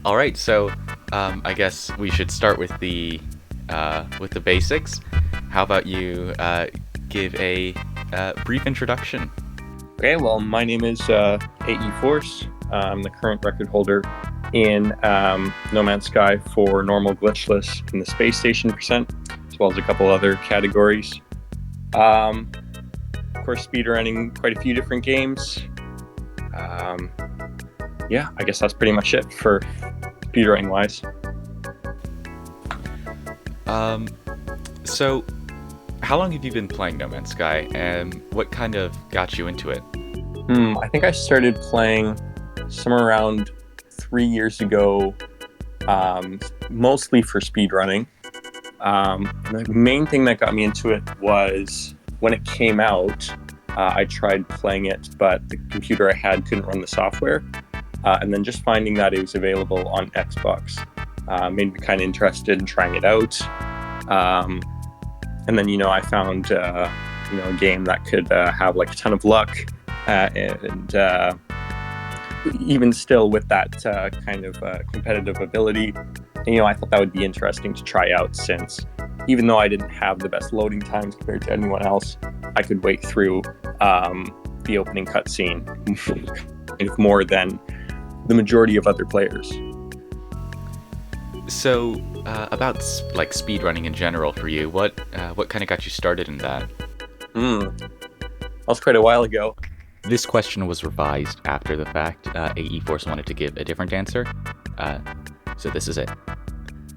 All right, so I guess we should start with the basics. How about you give a brief introduction? Okay, well, my name is AEForce. I'm the current record holder in No Man's Sky for normal glitchless in the space station percent, as well as a couple other categories. Of course, speedrunning quite a few different games. Yeah, I guess that's pretty much it for speedrunning wise. So, how long have you been playing No Man's Sky, and what kind of got you into it? I think I started playing somewhere around 3 years ago, mostly for speedrunning. The main thing that got me into it was when it came out. I tried playing it, but the computer I had couldn't run the software. And then just finding that it was available on Xbox made me kind of interested in trying it out. And then, I found, a game that could have like a ton of luck. And even still with that kind of competitive ability, I thought that would be interesting to try out, since even though I didn't have the best loading times compared to anyone else, I could wait through the opening cutscene kind of more than the majority of other players. So, about like speedrunning in general for you, what kind of got you started in that? That was quite a while ago. This question was revised after the fact. AEForce wanted to give a different answer, so this is it.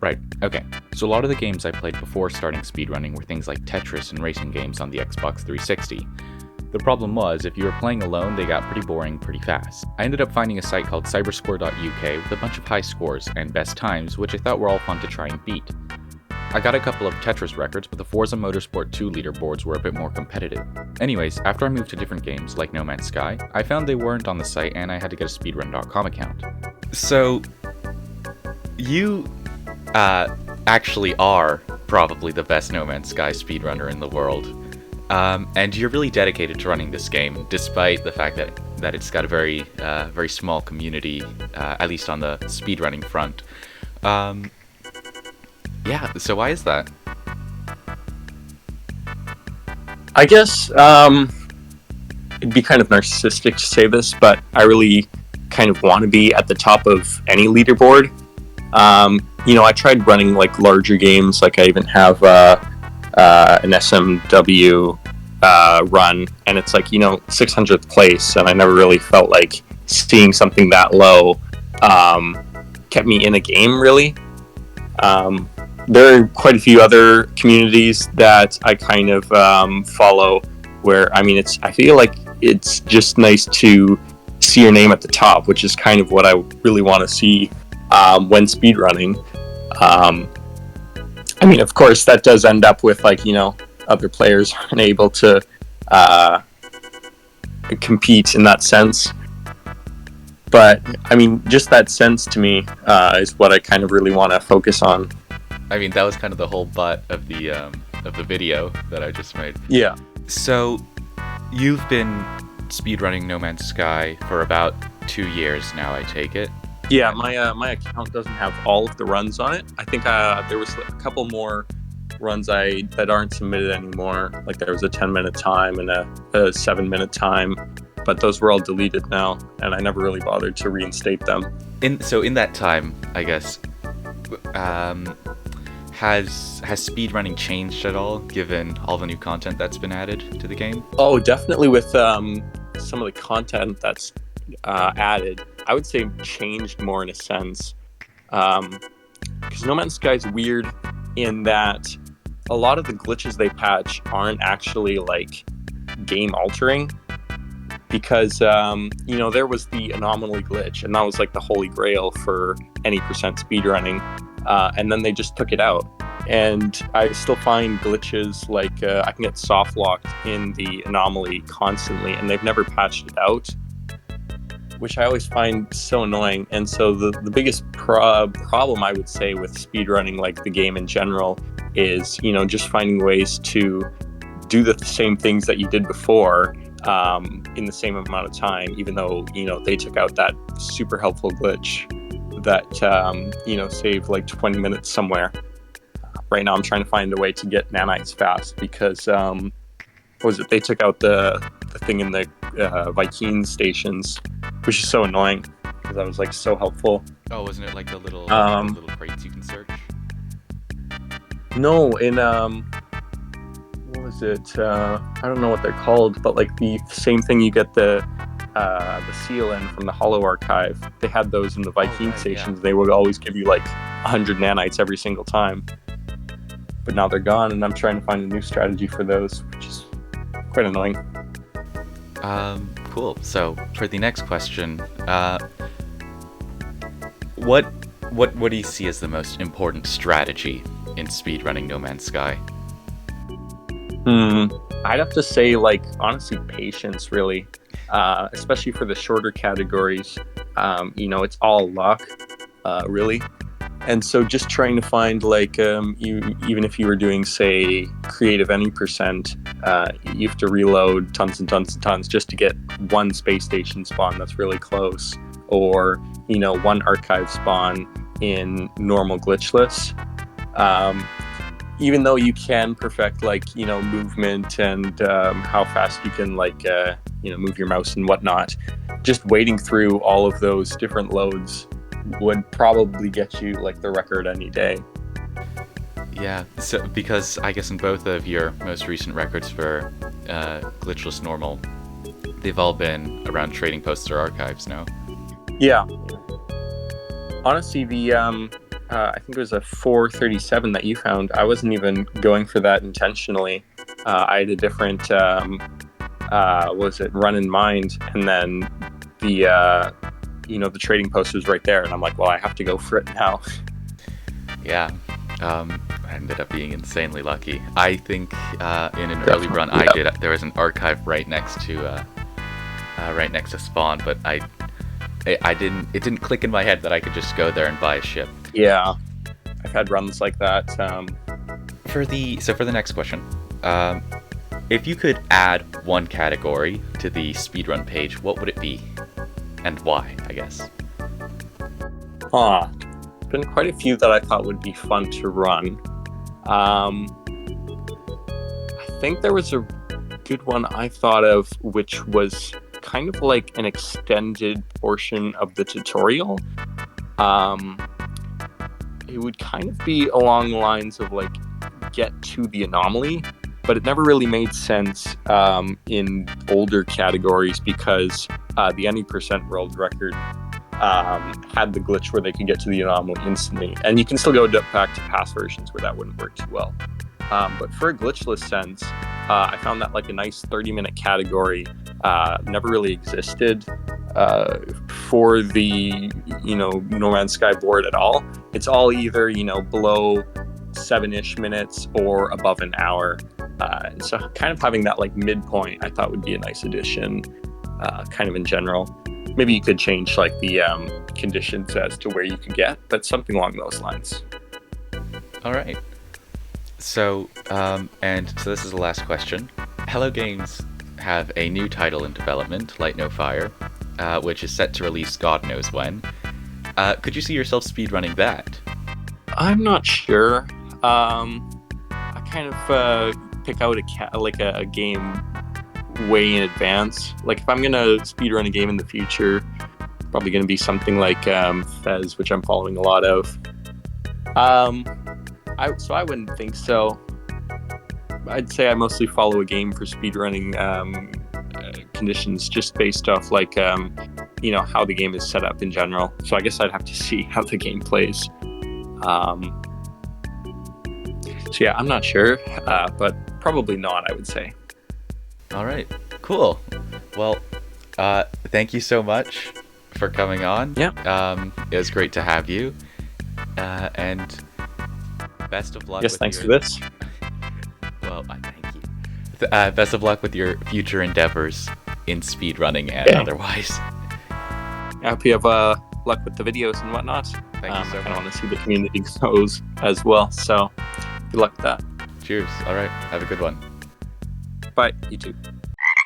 Right, okay. So a lot of the games I played before starting speedrunning were things like Tetris and racing games on the Xbox 360. The problem was, if you were playing alone, they got pretty boring pretty fast. I ended up finding a site called cyberscore.uk with a bunch of high scores and best times, which I thought were all fun to try and beat. I got a couple of Tetris records, but the Forza Motorsport 2 leaderboards were a bit more competitive. Anyways, after I moved to different games like No Man's Sky, I found they weren't on the site and I had to get a speedrun.com account. So, you actually are probably the best No Man's Sky speedrunner in the world. And you're really dedicated to running this game, despite the fact that it's got a very small community, at least on the speedrunning front. Yeah, so why is that? I guess it'd be kind of narcissistic to say this, but I really kind of want to be at the top of any leaderboard. I tried running like larger games, like I even have an SMW run, and it's like 600th place, and I never really felt like seeing something that low kept me in a game really. There are quite a few other communities that I kind of follow, where I feel like it's just nice to see your name at the top, which is kind of what I really want to see when speedrunning. Of course, that does end up with other players aren't able to compete in that sense. But just that sense to me is what I kind of really want to focus on. That was kind of the whole butt of the video that I just made. Yeah. So, you've been speedrunning No Man's Sky for about 2 years now, I take it. Yeah, my account doesn't have all of the runs on it. I think there was a couple more runs that aren't submitted anymore. Like there was a 10-minute time and a 7-minute time, but those were all deleted now, and I never really bothered to reinstate them. In that time, I guess, has speedrunning changed at all, given all the new content that's been added to the game? Oh, definitely with some of the content that's added. I would say changed more in a sense. Because No Man's Sky is weird in that a lot of the glitches they patch aren't actually like game altering. Because, there was the anomaly glitch, and that was like the holy grail for any percent speedrunning. And then they just took it out. And I still find glitches like I can get soft locked in the anomaly constantly, and they've never patched it out, which I always find so annoying. And so the biggest problem I would say with speedrunning, like the game in general, is just finding ways to do the same things that you did before in the same amount of time, even though they took out that super helpful glitch that save like 20 minutes somewhere. Right now I'm trying to find a way to get nanites fast because they took out the thing in the Viking stations, which is so annoying because that was like so helpful. Oh, wasn't it like the little crates you can search? No, in what was it? I don't know what they're called, but like the same thing you get the seal in from the Hollow Archive. They had those in the Viking stations. Yeah. They would always give you like 100 nanites every single time. But now they're gone, and I'm trying to find a new strategy for those, which is quite annoying. Cool. So for the next question, what do you see as the most important strategy in speedrunning No Man's Sky? I'd have to say, like, honestly, patience, really. Especially for the shorter categories. It's all luck, really. And so just trying to find, like, even if you were doing, say, creative any percent, you have to reload tons and tons and tons just to get one space station spawn that's really close, or, one archive spawn in normal glitchless. Even though you can perfect, like, movement and how fast you can, like, move your mouse and whatnot, just waiting through all of those different loads would probably get you like the record any day. Yeah, so because I guess in both of your most recent records for glitchless normal, they've all been around trading posts or archives, no? Yeah. Honestly, the I think it was a 437 that you found. I wasn't even going for that intentionally. I had a different run in mind, and then the the trading post was right there, and I'm like, well, I have to go for it now. Yeah, I ended up being insanely lucky. I think in an early run I did. There was an archive right next to spawn, but I didn't. It didn't click in my head that I could just go there and buy a ship. Yeah, I've had runs like that. For the next question, if you could add one category to the speedrun page, what would it be? And why, I guess? Been quite a few that I thought would be fun to run. I think there was a good one I thought of, which was kind of like an extended portion of the tutorial. It would kind of be along the lines of like get to the anomaly, but it never really made sense in older categories because the any percent world record had the glitch where they could get to the anomaly instantly, and you can still go back to past versions where that wouldn't work too well. But for a glitchless sense, I found that like a nice 30-minute category never really existed for the No Man's Sky board at all. It's all either below 7-ish minutes or above an hour. And so kind of having that like midpoint I thought would be a nice addition, kind of in general. Maybe you could change like the conditions as to where you could get, but something along those lines. All right. So this is the last question. Hello Games have a new title in development, Light No Fire, which is set to release God knows when. Could you see yourself speedrunning that? I'm not sure. I kind of pick out a game way in advance. Like if I'm gonna speedrun a game in the future, probably gonna be something like Fez, which I'm following a lot of. I wouldn't think so. I'd say I mostly follow a game for speedrunning conditions, just based off like how the game is set up in general. So I guess I'd have to see how the game plays. So yeah, I'm not sure, but probably not, I would say. All right, cool. Well, thank you so much for coming on. Yeah. It was great to have you. And best of luck. Yes, thanks for this. Well, I thank you. Best of luck with your future endeavors in speedrunning and otherwise. I hope you have luck with the videos and whatnot. Thank you so much. I want to see the community grows as well, so good luck with that. Cheers. All right, have a good one. Bye. You too.